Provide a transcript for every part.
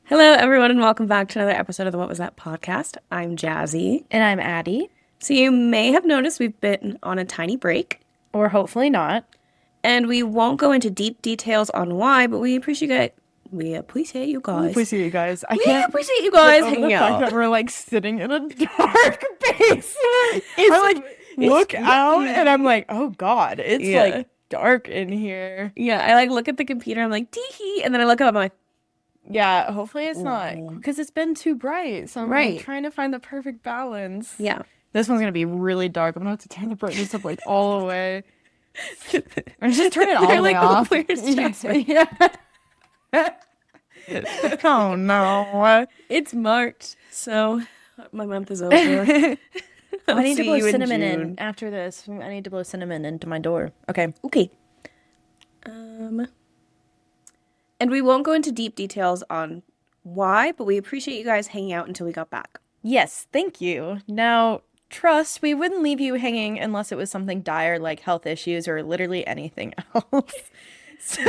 Hello, everyone, and welcome back to another episode of the What Was That podcast. I'm Jazzy. And I'm Addi. So you may have noticed we've been on a tiny break. Or hopefully not. And we won't go into deep details on why, but we appreciate you guys. We appreciate you guys. Appreciate you guys. I can't appreciate you guys hanging out. The fact that we're like sitting in a dark basement. I look out and I'm like, oh God, it's like dark in here. Yeah, I like look at the computer, I'm like, tee-hee, and then I look up, I'm like, yeah, hopefully it's not, because it's been too bright. So I'm like, trying to find the perfect balance. Yeah. This one's going to be really dark. I'm going to have to turn the brightness up like all the way. Or just turn it all the way off. Yeah. Oh no. It's March, so my month is over. I need to blow cinnamon in after this. I need to blow cinnamon into my door. Okay. And we won't go into deep details on why, but we appreciate you guys hanging out until we got back. Yes, thank you. Now, trust, we wouldn't leave you hanging unless it was something dire like health issues or literally anything else. So...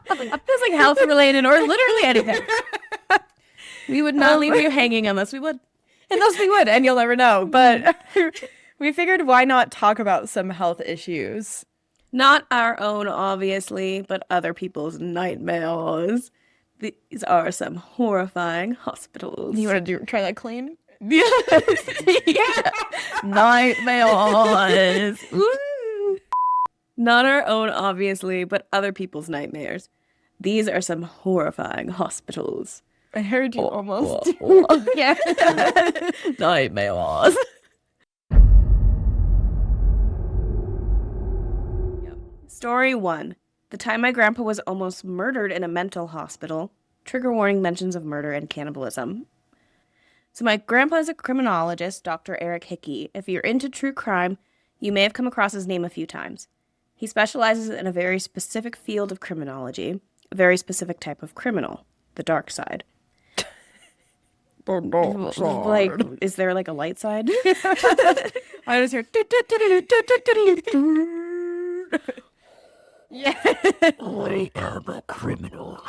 It's like health related or literally anything. We would not leave you hanging unless we would. Unless we would, and you'll never know. But we figured why not talk about some health issues? Not our own, obviously, but other people's nightmares. These are some horrifying hospitals. You want to try that clean? Yes. Yeah. Nightmares. Not our own, obviously, but other people's nightmares. These are some horrifying hospitals. I heard you almost. Yeah. Nightmares. Story 1. The time my grandpa was almost murdered in a mental hospital. Trigger warning mentions of murder and cannibalism. So my grandpa is a criminologist, Dr. Eric Hickey. If you're into true crime, you may have come across his name a few times. He specializes in a very specific field of criminology, a very specific type of criminal, the dark side. Like, is there like a light side? I just hear... Yeah. I am a criminal.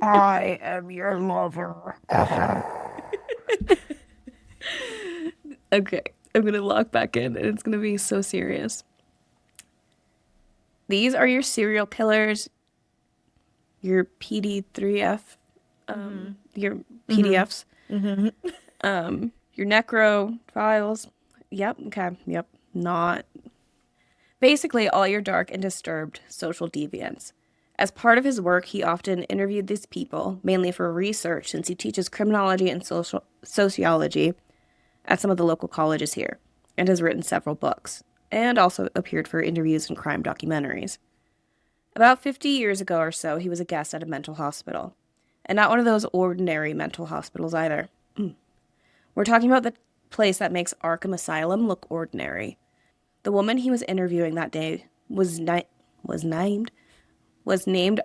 I am your lover. Okay, I'm going to lock back in and it's going to be so serious. These are your serial killers, your PD3F, your PDFs, your necro files. Yep, okay, yep, not... Basically, all your dark and disturbed social deviants. As part of his work, he often interviewed these people, mainly for research, since he teaches criminology and sociology at some of the local colleges here, and has written several books, and also appeared for interviews and crime documentaries. About 50 years ago or so, he was a guest at a mental hospital, and not one of those ordinary mental hospitals either. We're talking about the place that makes Arkham Asylum look ordinary. The woman he was interviewing that day was named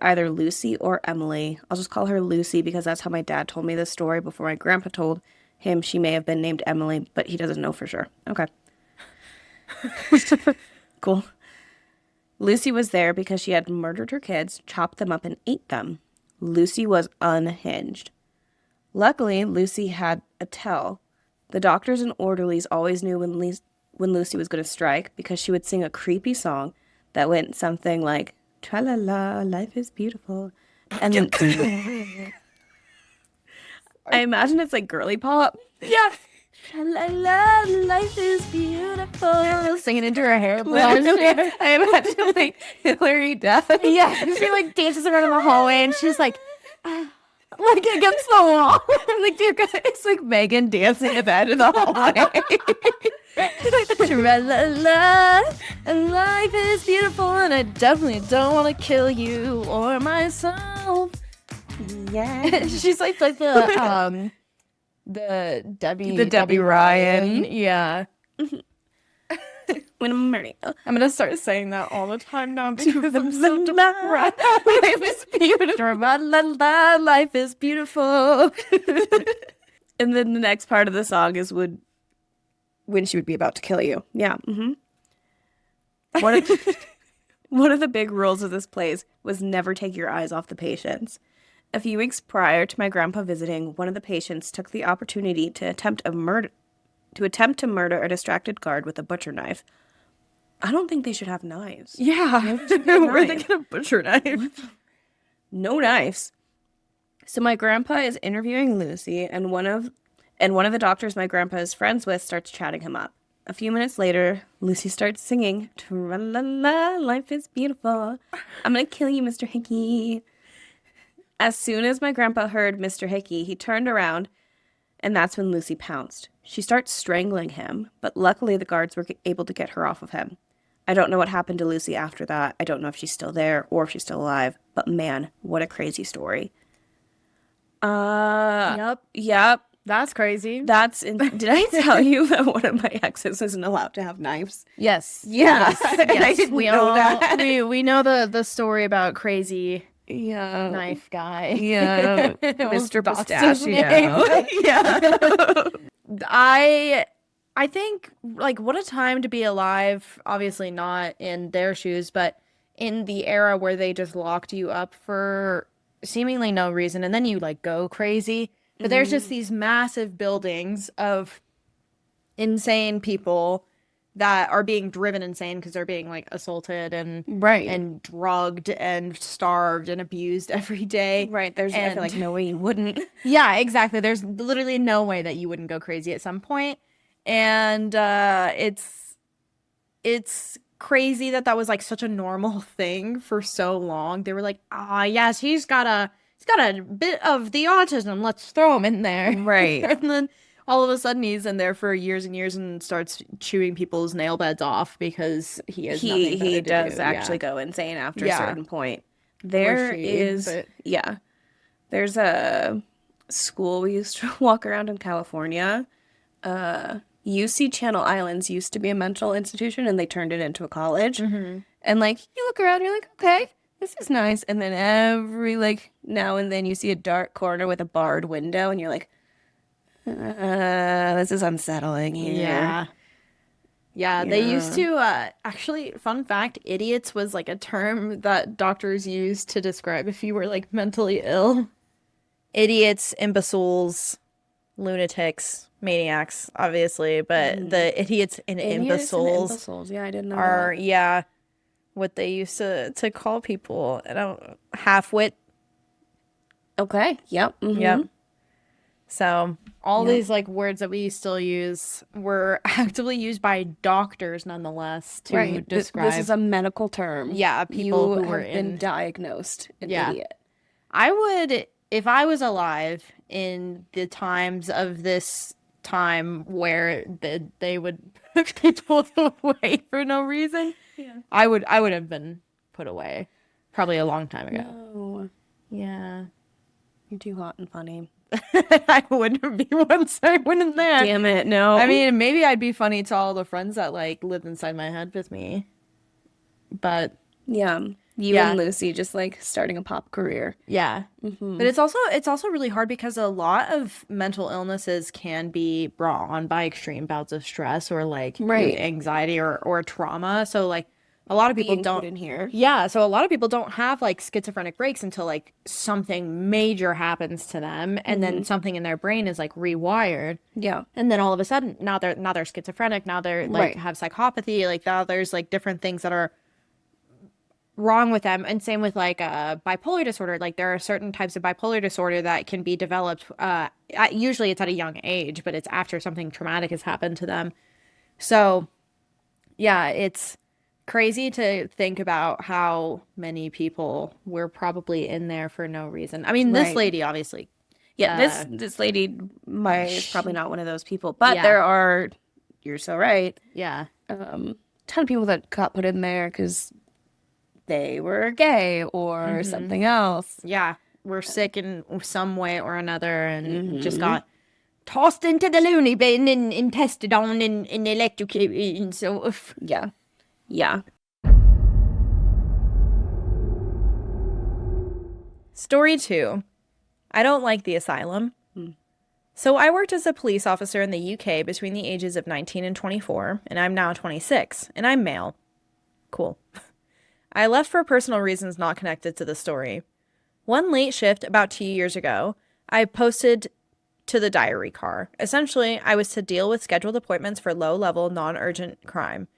either Lucy or Emily. I'll just call her Lucy because that's how my dad told me this story before my grandpa told him she may have been named Emily, but he doesn't know for sure. Okay. Cool. Lucy was there because she had murdered her kids, chopped them up, and ate them. Lucy was unhinged. Luckily, Lucy had a tell. The doctors and orderlies always knew when Lucy was going to strike because she would sing a creepy song that went something like, tra-la-la, life is beautiful. And then I imagine it's like girly pop. Yeah. Tra-la-la, life is beautiful. Singing into her hair. I imagine like Hillary Duff. Yeah. She like dances around in the hallway and she's like against the wall. I'm like, dear God, it's like Megan dancing in bed in the hallway. Tra-la-la, and life is beautiful, and I definitely don't want to kill you or myself. Yeah. She's like the Debbie Ryan. Yeah. When I'm murdered. I'm gonna start saying that all the time now because I'm so depressed. Life is beautiful. Life is beautiful. And then the next part of the song is when she would be about to kill you. Yeah. One of the big rules of this place was never take your eyes off the patients. A few weeks prior to my grandpa visiting, one of the patients took the opportunity to attempt to murder a distracted guard with a butcher knife. I don't think they should have knives. Yeah. Where they get a butcher knife? No knives. So my grandpa is interviewing Lucy, and one of the doctors my grandpa is friends with starts chatting him up. A few minutes later, Lucy starts singing, "Tra-la-la, life is beautiful. I'm gonna kill you, Mr. Hickey." As soon as my grandpa heard Mr. Hickey, he turned around, and that's when Lucy pounced. She starts strangling him, but luckily the guards were able to get her off of him. I don't know what happened to Lucy after that. I don't know if she's still there or if she's still alive, but man, what a crazy story. Yep. That's crazy. Did I tell you that one of my exes isn't allowed to have knives? Yes. Yeah. Yes. I didn't know that. We know the story about crazy knife guy. Yeah. Mr. Pistachio. Yeah. I think, like, what a time to be alive. Obviously not in their shoes, but in the era where they just locked you up for seemingly no reason, and then you, like, go crazy. But there's just these massive buildings of insane people that are being driven insane because they're being, like, assaulted and drugged and starved and abused every day. Right. I feel like no way you wouldn't. Yeah, exactly. There's literally no way that you wouldn't go crazy at some point. And it's crazy that was, like, such a normal thing for so long. They were like, yes, he's got a bit of the autism. Let's throw him in there. Right. And then all of a sudden he's in there for years and years and starts chewing people's nail beds off because he has nothing better he to does do. actually go insane after a Yeah. certain point. There's a school we used to walk around in California. UC Channel Islands used to be a mental institution and they turned it into a college. Mm-hmm. And, like, you look around, you're like, okay, this is nice. And then every, like, now and then you see a dark corner with a barred window and you're like, this is unsettling here. Yeah, they used to, actually, fun fact, idiots was, like, a term that doctors used to describe if you were, like, mentally ill. Idiots, imbeciles, lunatics, maniacs, obviously, but the idiots and imbeciles Yeah, I didn't know are, that. what they used to call people. Half-wit. Okay. Yep. Mm-hmm. Yep. So all these, like, words that we still use were actively used by doctors nonetheless to describe. This is a medical term. Yeah, people who were been diagnosed an idiot. I would, if I was alive in the times of this time where they would put people away for no reason, I would have been put away probably a long time ago. No. Yeah. You're too hot and funny. I wouldn't be once I went in there. Damn it, no. I mean, maybe I'd be funny to all the friends that, like, lived inside my head with me. But yeah, you and Lucy just, like, starting a pop career. Yeah. Mm-hmm. But it's also really hard because a lot of mental illnesses can be brought on by extreme bouts of stress or, like, anxiety or trauma. So, like, a lot of people don't in here. Yeah, so a lot of people don't have, like, schizophrenic breaks until, like, something major happens to them and then something in their brain is, like, rewired. Yeah. And then all of a sudden now they're schizophrenic, now they're, like, have psychopathy, like, now there's, like, different things that are wrong with them. And same with, like, bipolar disorder. Like, there are certain types of bipolar disorder that can be developed usually it's at a young age, but it's after something traumatic has happened to them. So yeah, it's crazy to think about how many people were probably in there for no reason. I mean, this lady obviously. Yeah, this lady is probably not one of those people, but there are. You're so right. Yeah, ton of people that got put in there because they were gay or something else. Yeah, were sick in some way or another, and just got tossed into the loony bin and tested on and electrocuted and so. Yeah. Yeah. Story 2. I don't like the asylum. So I worked as a police officer in the UK between the ages of 19 and 24, and I'm now 26, and I'm male. Cool. I left for personal reasons not connected to the story. One late shift about 2 years ago, I posted to the diary car. Essentially, I was to deal with scheduled appointments for low-level, non-urgent crime.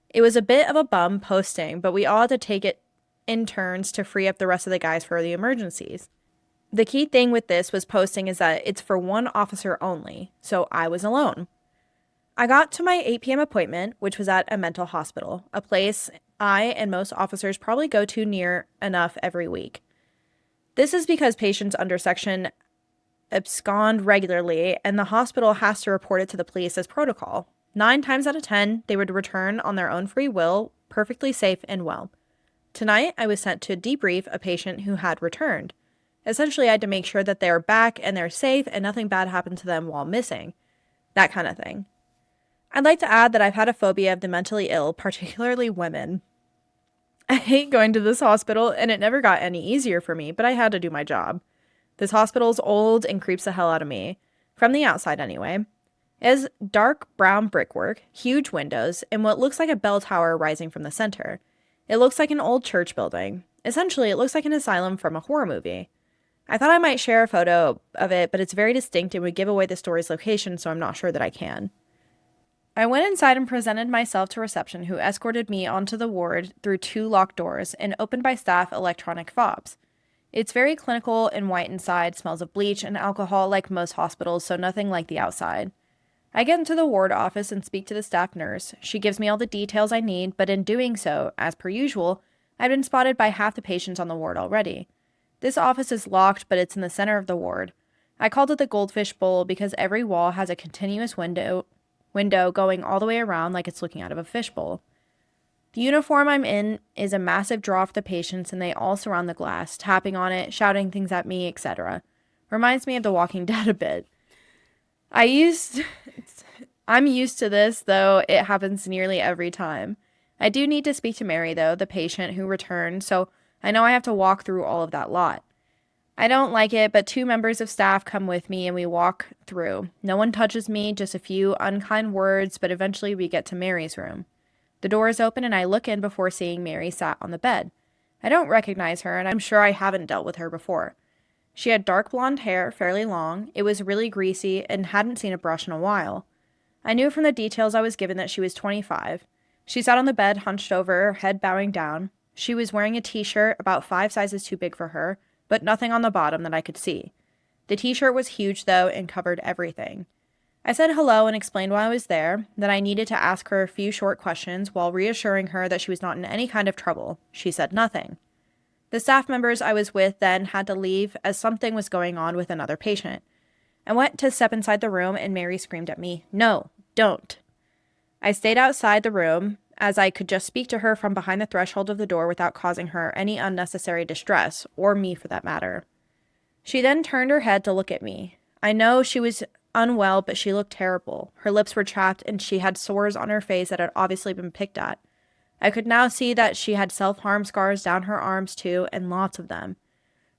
It was a bit of a bum posting, but we all had to take it in turns to free up the rest of the guys for the emergencies. The key thing with this was posting is that it's for one officer only, so I was alone. I got to my 8 p.m. appointment, which was at a mental hospital, a place I and most officers probably go to near enough every week. This is because patients under Section abscond regularly, and the hospital has to report it to the police as protocol. 9 times out of 10, they would return on their own free will, perfectly safe and well. Tonight, I was sent to debrief a patient who had returned. Essentially, I had to make sure that they're back and they're safe and nothing bad happened to them while missing. That kind of thing. I'd like to add that I've had a phobia of the mentally ill, particularly women. I hate going to this hospital, and it never got any easier for me, but I had to do my job. This hospital's old and creeps the hell out of me. From the outside, anyway. It has dark brown brickwork, huge windows, and what looks like a bell tower rising from the center. It looks like an old church building. Essentially, it looks like an asylum from a horror movie. I thought I might share a photo of it, but it's very distinct and would give away the story's location, so I'm not sure that I can. I went inside and presented myself to reception, who escorted me onto the ward through 2 locked doors and opened by staff electronic fobs. It's very clinical and white inside, smells of bleach and alcohol like most hospitals, so nothing like the outside. I get into the ward office and speak to the staff nurse. She gives me all the details I need, but in doing so, as per usual, I've been spotted by half the patients on the ward already. This office is locked, but it's in the center of the ward. I called it the Goldfish Bowl because every wall has a continuous window going all the way around like it's looking out of a fishbowl. The uniform I'm in is a massive draw for the patients, and they all surround the glass, tapping on it, shouting things at me, etc. Reminds me of The Walking Dead a bit. I'm used to this, though it happens nearly every time. I do need to speak to Mary, though, the patient who returned, so I know I have to walk through all of that lot. I don't like it, but 2 members of staff come with me and we walk through. No one touches me, just a few unkind words, but eventually we get to Mary's room. The door is open and I look in before seeing Mary sat on the bed. I don't recognize her, and I'm sure I haven't dealt with her before. She had dark blonde hair, fairly long. It was really greasy and hadn't seen a brush in a while. I knew from the details I was given that she was 25. She sat on the bed, hunched over, her head bowing down. She was wearing a t-shirt about 5 sizes too big for her, but nothing on the bottom that I could see. The t-shirt was huge, though, and covered everything. I said hello and explained why I was there, that I needed to ask her a few short questions while reassuring her that she was not in any kind of trouble. She said nothing. The staff members I was with then had to leave as something was going on with another patient. I went to step inside the room and Mary screamed at me, "No, don't." I stayed outside the room as I could just speak to her from behind the threshold of the door without causing her any unnecessary distress, or me for that matter. She then turned her head to look at me. I know she was unwell, but she looked terrible. Her lips were chapped and she had sores on her face that had obviously been picked at. I could now see that she had self-harm scars down her arms too, and lots of them.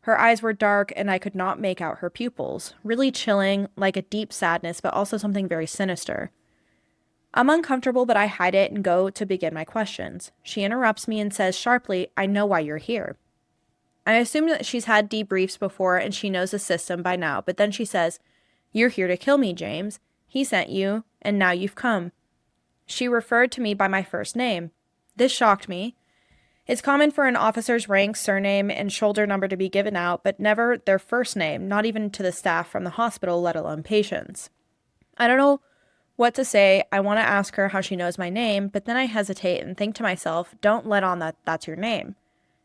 Her eyes were dark and I could not make out her pupils, really chilling, like a deep sadness, but also something very sinister. I'm uncomfortable, but I hide it and go to begin my questions. She interrupts me and says sharply, "I know why you're here." I assume that she's had debriefs before and she knows the system by now, but then she says, "You're here to kill me, James. He sent you, and now you've come." She referred to me by my first name. This shocked me. It's common for an officer's rank, surname, and shoulder number to be given out, but never their first name, not even to the staff from the hospital, let alone patients. I don't know what to say. I want to ask her how she knows my name, but then I hesitate and think to myself, don't let on that that's your name.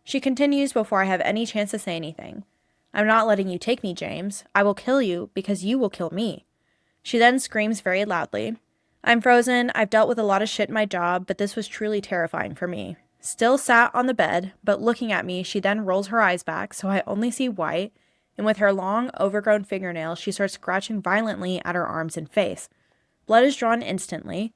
She continues before I have any chance to say anything. "I'm not letting you take me, James. I will kill you because you will kill me." She then screams very loudly. I'm frozen. I've dealt with a lot of shit in my job, but this was truly terrifying for me. Still sat on the bed, but looking at me, she then rolls her eyes back so I only see white, and with her long, overgrown fingernails, she starts scratching violently at her arms and face. Blood is drawn instantly.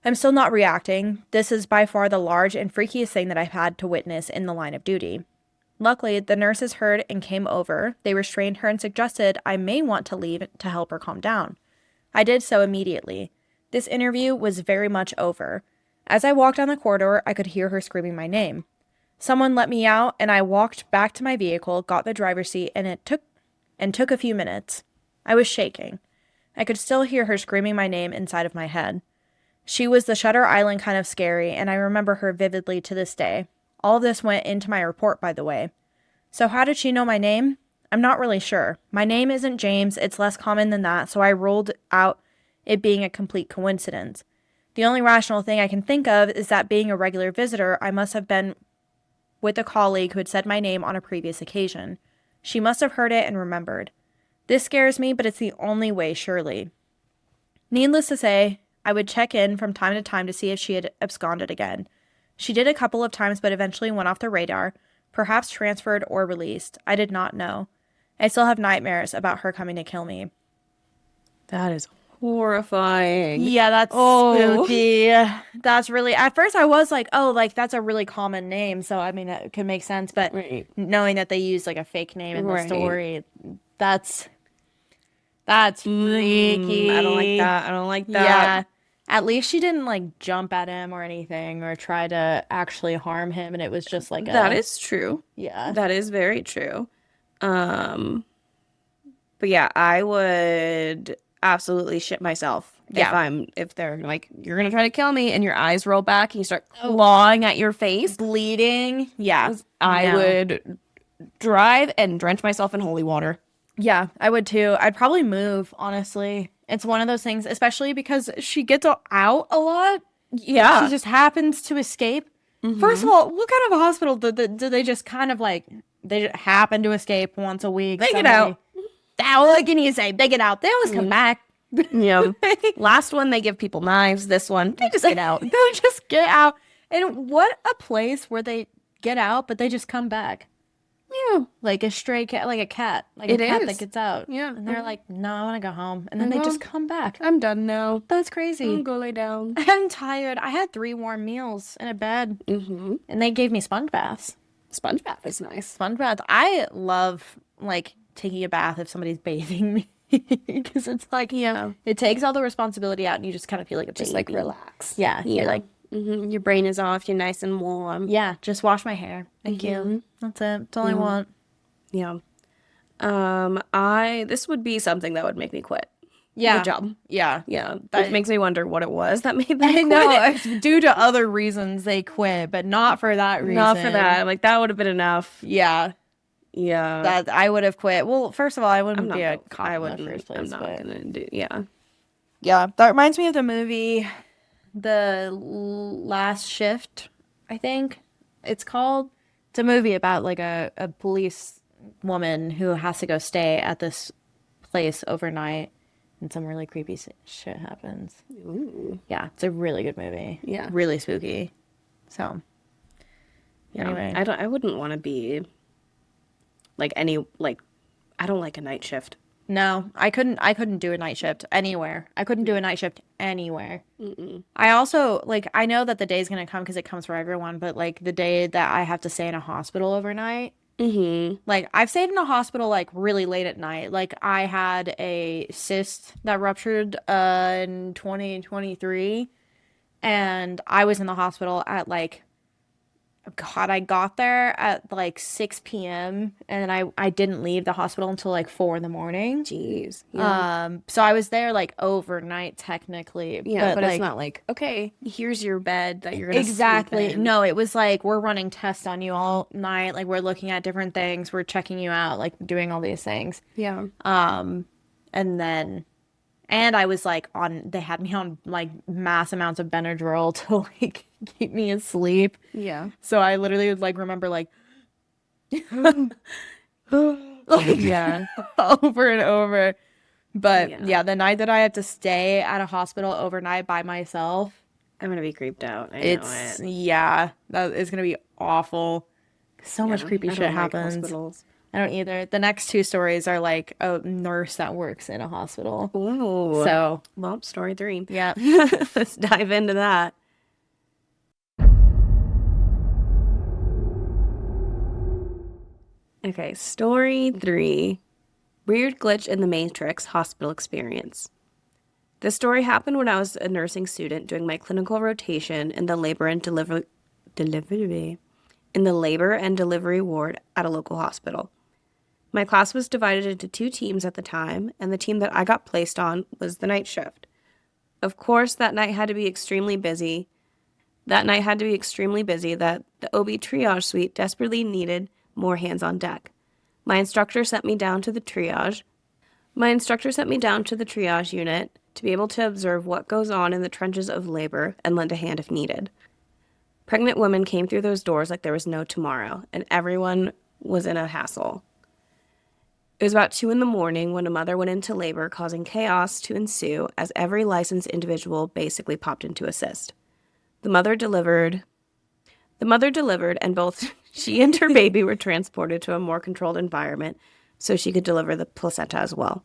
I'm still not reacting. This is by far the large and freakiest thing that I've had to witness in the line of duty. Luckily, the nurses heard and came over. They restrained her and suggested I may want to leave to help her calm down. I did so immediately. This interview was very much over. As I walked down the corridor, I could hear her screaming my name. Someone let me out, and I walked back to my vehicle, got the driver's seat, and it took a few minutes. I was shaking. I could still hear her screaming my name inside of my head. She was the Shutter Island kind of scary, and I remember her vividly to this day. All of this went into my report, by the way. So how did she know my name? I'm not really sure. My name isn't James, it's less common than that, so I ruled out it being a complete coincidence. The only rational thing I can think of is that being a regular visitor, I must have been with a colleague who had said my name on a previous occasion. She must have heard it and remembered. This scares me, but it's the only way, surely. Needless to say, I would check in from time to time to see if she had absconded again. She did a couple of times, but eventually went off the radar, perhaps transferred or released. I did not know. I still have nightmares about her coming to kill me. That is horrifying. Yeah, that's spooky. That's really, at first I was like, oh, like that's a really common name. So, I mean, it could make sense. But knowing that they use like a fake name in the story, that's freaky. I don't like that. I don't like that. Yeah. At least she didn't like jump at him or anything or try to actually harm him. And it was just like that is true. Yeah. That is very true. But yeah, I would absolutely shit myself if they're like, you're gonna try to kill me, and your eyes roll back and you start clawing at your face, bleeding. Yeah. I would drive and drench myself in holy water. Yeah, I would too. I'd probably move, honestly. It's one of those things, especially because she gets out a lot. Yeah. She just happens to escape. First of all, what kind of a hospital do they just kind of like, they just happen to escape once a week? They get out. What can you say? They get out. They always come back. Yeah. Last one, they give people knives. This one, they just get out. They just get out. And what a place where they get out, but they just come back. Yeah. Like a stray cat, like a cat. Like it a cat is. that gets out. Yeah. And they're like, no, I want to go home. And then they just come back. I'm done now. That's crazy. I'll go lay down. I'm tired. I had 3 warm meals in a bed. And they gave me sponge baths. Sponge bath is nice. Sponge bath. I love, like, taking a bath if somebody's bathing me. Because it's like, it takes all the responsibility out and you just kind of feel like a baby. Just like relax. Yeah. You're like, your brain is off. You're nice and warm. Yeah. Just wash my hair. Thank you. That's it. That's all I want. Yeah. This would be something that would make me quit. Yeah. The job. Yeah. Yeah. That makes me wonder what it was that made them quit. No, it's due to other reasons they quit, but not for that reason. Not for that. Like, that would have been enough. Yeah. Yeah. That I would have quit. Well, first of all, I wouldn't be a cop in the first place. I'm not gonna do. Yeah. Yeah. That reminds me of the movie, The Last Shift. I think it's called. It's a movie about like a police woman who has to go stay at this place overnight, and some really creepy shit happens. Ooh. Yeah, it's a really good movie. Yeah. Really spooky. So. Yeah. Anyway, I wouldn't want to be. I don't like a night shift. No, I couldn't do a night shift anywhere. I couldn't do a night shift anywhere. I also, like, I know that the day's going to come because it comes for everyone, but, like, the day that I have to stay in a hospital overnight, like, I've stayed in a hospital, like, really late at night. Like, I had a cyst that ruptured in 2023, and I was in the hospital at, like, God, I got there at like 6 p.m. and I didn't leave the hospital until like 4 in the morning. Jeez. Yeah. So I was there like overnight technically. Yeah, but it's not like, okay, here's your bed that you're gonna exactly. sleep in. No, it was like, we're running tests on you all night. Like, we're looking at different things. We're checking you out, like doing all these things. Yeah. And I was like they had me on like mass amounts of Benadryl to like keep me asleep. Yeah. So I literally would like remember like, Yeah. over and over. But yeah, the night that I had to stay at a hospital overnight by myself, I'm gonna be creeped out. I know it. Yeah, that is gonna be awful. So much creepy shit happens. Hospitals. I don't either. The next 2 stories are like a nurse that works in a hospital. Ooh. So, well, story 3. Yeah. Let's dive into that. Okay, story 3. Weird glitch in the Matrix hospital experience. This story happened when I was a nursing student doing my clinical rotation in the labor and delivery in the labor and delivery ward at a local hospital. My class was divided into 2 teams at the time, and the team that I got placed on was the night shift. Of course, that night had to be extremely busy. That the OB triage suite desperately needed more hands on deck. My instructor sent me down to the triage unit to be able to observe what goes on in the trenches of labor and lend a hand if needed. Pregnant women came through those doors like there was no tomorrow, and everyone was in a hassle. It was about 2 a.m. when a mother went into labor, causing chaos to ensue as every licensed individual basically popped in to assist. The mother delivered, and both she and her baby were transported to a more controlled environment so she could deliver the placenta as well.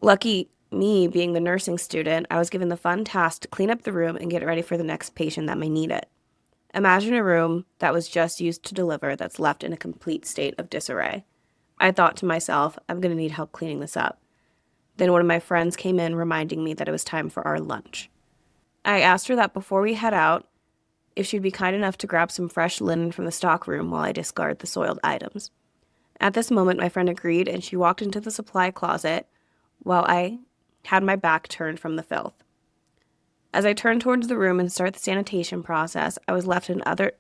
Lucky me, being the nursing student, I was given the fun task to clean up the room and get ready for the next patient that may need it. Imagine a room that was just used to deliver that's left in a complete state of disarray. I thought to myself, I'm going to need help cleaning this up. Then one of my friends came in reminding me that it was time for our lunch. I asked her that before we head out, if she'd be kind enough to grab some fresh linen from the stock room while I discard the soiled items. At this moment, my friend agreed, and she walked into the supply closet while I had my back turned from the filth. As I turned towards the room and started the sanitation process, I was left in utter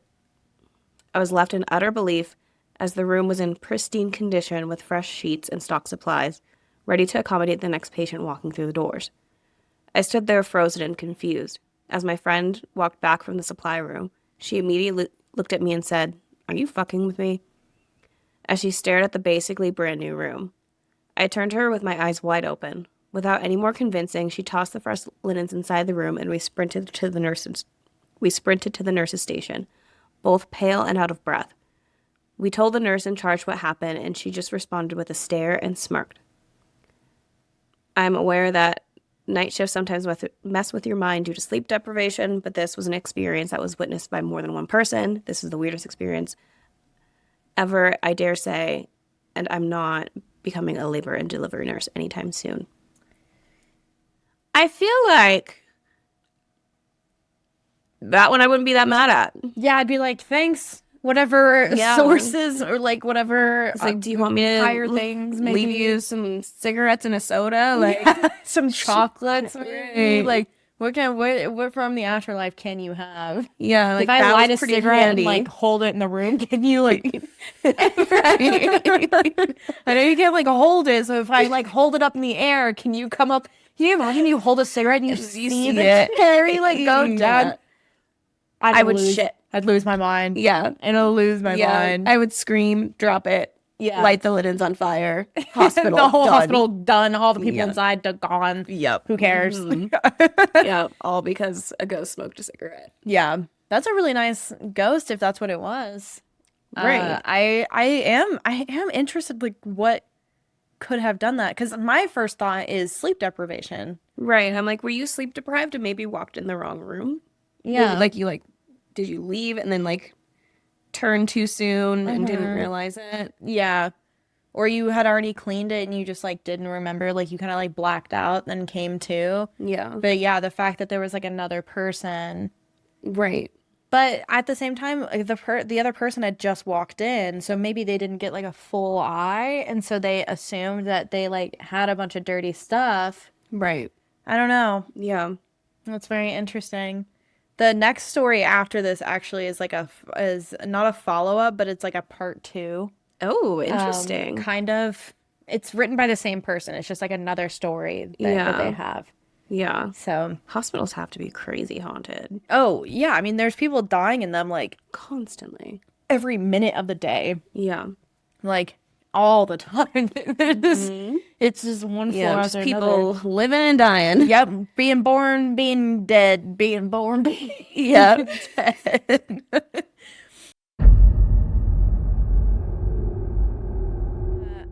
belief, as the room was in pristine condition with fresh sheets and stock supplies, ready to accommodate the next patient walking through the doors. I stood there frozen and confused. As my friend walked back from the supply room, she immediately looked at me and said, "Are you fucking with me?" As she stared at the basically brand new room. I turned to her with my eyes wide open. Without any more convincing, she tossed the fresh linens inside the room, and we sprinted to the nurse's station, both pale and out of breath. We told the nurse in charge what happened, and she just responded with a stare and smirked. I'm aware that night shifts sometimes mess with your mind due to sleep deprivation, but this was an experience that was witnessed by more than one person. This is the weirdest experience ever, I dare say, and I'm not becoming a labor and delivery nurse anytime soon. I feel like that one I wouldn't be that mad at. Yeah, I'd be like, thanks. Whatever sources or like whatever. It's like, do you want me to higher things? Maybe leave you some cigarettes and a soda, like some chocolates, maybe. Like what from the afterlife can you have? Yeah, like if I that light a was pretty cigarette handy. and like hold it in the room, can you like? I know you can't like hold it, so if I like hold it up in the air, can you come up? Can you imagine you hold a cigarette and you see the cherry like go down? I would shit. I'd lose my mind. Yeah. And I'll lose my mind. I would scream, drop it, light the linens on fire, hospital the whole done. Hospital done, all the people inside gone. Yep. Who cares? Yeah, all because a ghost smoked a cigarette. Yeah. That's a really nice ghost if that's what it was. Right. I am interested like what could have done that, because my first thought is sleep deprivation. Right. I'm like, were you sleep deprived and maybe walked in the wrong room? Yeah. Did you leave and then like turn too soon and didn't realize it? Yeah. Or you had already cleaned it and you just like didn't remember, like you kind of like blacked out, then came to. Yeah. But yeah, the fact that there was like another person. Right. But at the same time, like the other person had just walked in, so maybe they didn't get like a full eye, and so they assumed that they like had a bunch of dirty stuff. Right. I don't know. Yeah. That's very interesting. The next story after this actually is is not a follow-up, but it's like a part 2. Oh, interesting. Kind of. It's written by the same person. It's just like another story that they have. Yeah. So hospitals have to be crazy haunted. Oh, yeah. I mean, there's people dying in them like constantly. Every minute of the day. Yeah. Like all the time. It's just one floor after people another. Living and dying. Yep. Being born, being dead, being born, being dead.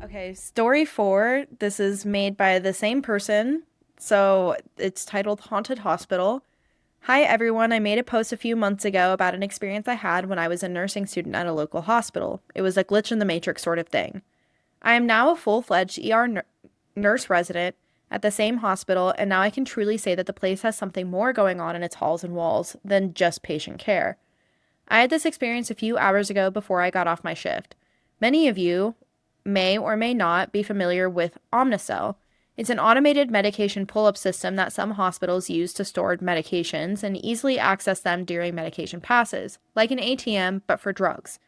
Okay, story 4. This is made by the same person. So it's titled Haunted Hospital. Hi everyone, I made a post a few months ago about an experience I had when I was a nursing student at a local hospital. It was a glitch in the matrix sort of thing. I am now a full-fledged ER nurse resident at the same hospital, and now I can truly say that the place has something more going on in its halls and walls than just patient care. I had this experience a few hours ago before I got off my shift. Many of you may or may not be familiar with Omnicell. It's an automated medication pull-up system that some hospitals use to store medications and easily access them during medication passes, like an ATM but for drugs.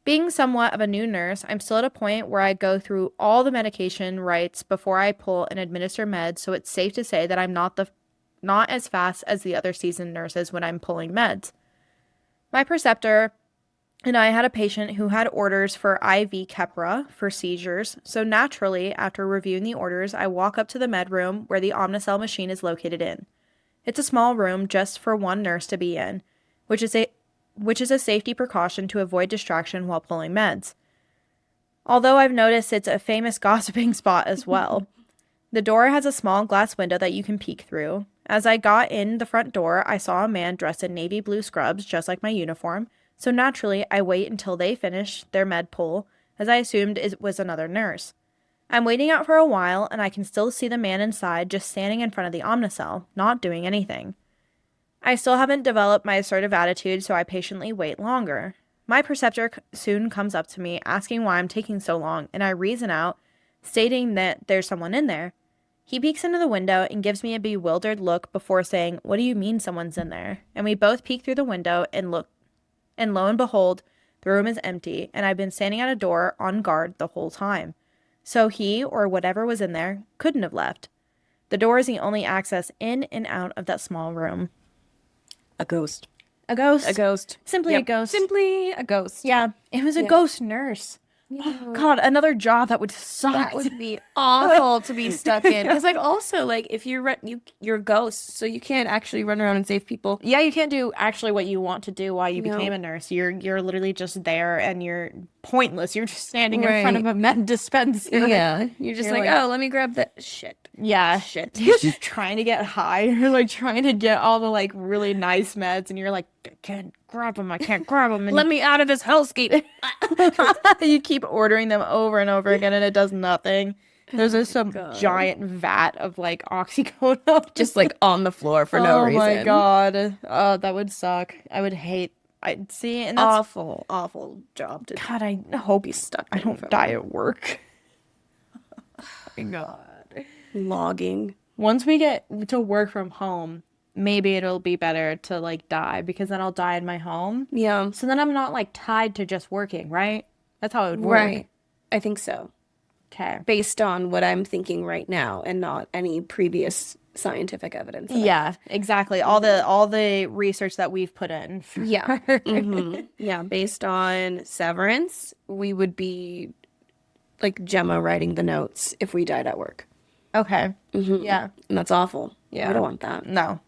Being somewhat of a new nurse, I'm still at a point where I go through all the medication rights before I pull and administer meds, so it's safe to say that I'm not as fast as the other seasoned nurses when I'm pulling meds. My preceptor and I had a patient who had orders for IV Keppra for seizures, so naturally, after reviewing the orders, I walk up to the med room where the Omnicell machine is located in. It's a small room just for one nurse to be in, which is a safety precaution to avoid distraction while pulling meds. Although I've noticed it's a famous gossiping spot as well. The door has a small glass window that you can peek through. As I got in the front door, I saw a man dressed in navy blue scrubs, just like my uniform, so naturally I wait until they finish their med pull, as I assumed it was another nurse. I'm waiting out for a while, and I can still see the man inside just standing in front of the Omnicell, not doing anything. I still haven't developed my assertive attitude, so I patiently wait longer. My preceptor soon comes up to me, asking why I'm taking so long, and I reason out, stating that there's someone in there. He peeks into the window and gives me a bewildered look before saying, "What do you mean someone's in there?" And we both peek through the window and look, and lo and behold, the room is empty, and I've been standing at a door on guard the whole time. So he, or whatever was in there, couldn't have left. The door is the only access in and out of that small room. A ghost. A ghost. A ghost. Simply a ghost. Simply a ghost. Yeah, it was a ghost nurse. Oh, God, another job that would suck. That would be awful to be stuck in. Because, like, also, like, if you're a ghost, so you can't actually run around and save people. Yeah, you can't do actually what you want to do while you No. became a nurse. You're literally just there and you're pointless. You're just standing in front of a med dispenser. Yeah. You're just You're like, like- oh, let me grab that shit. Yeah. Shit. You're just trying to get high. You're like trying to get all the like really nice meds and you're like, I can't grab them. I can't grab them. And Let me out of this hellscape. you keep ordering them over and over again and it does nothing. There's just some giant vat of like oxycodone Just like on the floor for no reason. Oh my God. Oh, that would suck. I would hate. I'd see. And that's Awful job to God, I hope be stuck I in don't for. die at work. My God. Logging. Once we get to work from home, maybe it'll be better to like die because then I'll die in my home. Yeah. So then I'm not like tied to just working, right? That's how it would work. Right. I think so. Okay. Based on what I'm thinking right now and not any previous scientific evidence. Yeah, exactly. All the research that we've put in. Yeah. Mhm. Yeah. Based on Severance, we would be like Gemma writing the notes if we died at work. Okay. Mhm. Yeah. And that's awful. Yeah. We don't want that. No.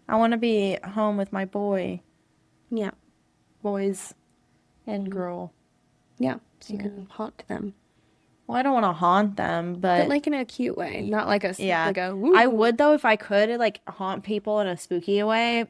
I want to be home with my boys Yeah. and girl. Yeah. So you can haunt them. Well, I don't want to haunt them, But like in a cute way. Not like a, yeah. like a, woo. I would though if I could like haunt people in a spooky way.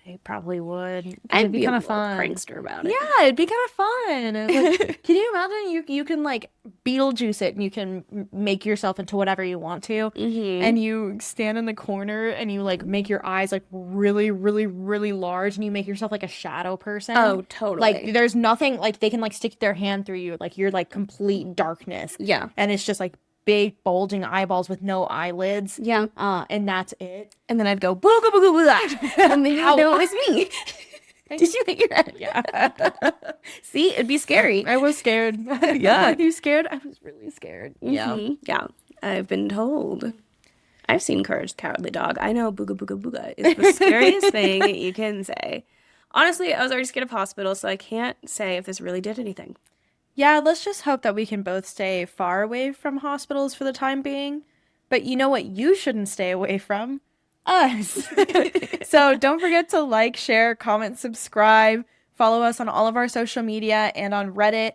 I probably would. 'Cause I'd it'd be kind a of fun. prankster about it. Yeah, it'd be kind of fun. Like, can you imagine you can like Beetlejuice it and you can make yourself into whatever you want to, Mhm. and you stand in the corner and you like make your eyes like really, really, really large, and you make yourself like a shadow person. Oh, totally. Like there's nothing like they can like stick their hand through you, like you're like complete darkness. Yeah. And it's just like big bulging eyeballs with no eyelids. Yeah. And that's it. And then I'd go, booga booga booga. And then you Ow. know it was me. Did you hit your head? Yeah. See, it'd be scary. I was scared. Yeah. You scared? I was really scared. Yeah. Mhm. Yeah. I've been told. I've seen Courage the Cowardly Dog. I know booga booga booga is the scariest thing you can say. Honestly, I was already scared of hospitals, so I can't say if this really did anything. Yeah, let's just hope that we can both stay far away from hospitals for the time being. But you know what you shouldn't stay away from? Us. So don't forget to like, share, comment, subscribe. Follow us on all of our social media and on Reddit.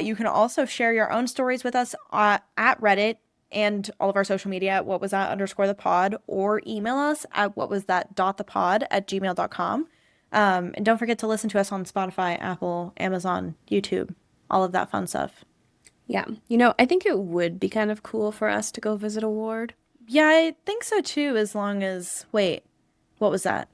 You can also share your own stories with us at Reddit and all of our social media at whatwasthat_the_pod, or email us at whatwasthat.thepod@gmail.com. And don't forget to listen to us on Spotify, Apple, Amazon, YouTube, all of that fun stuff. Yeah. You know, I think it would be kind of cool for us to go visit a ward. Yeah, I think so too, as long as... Wait, what was that?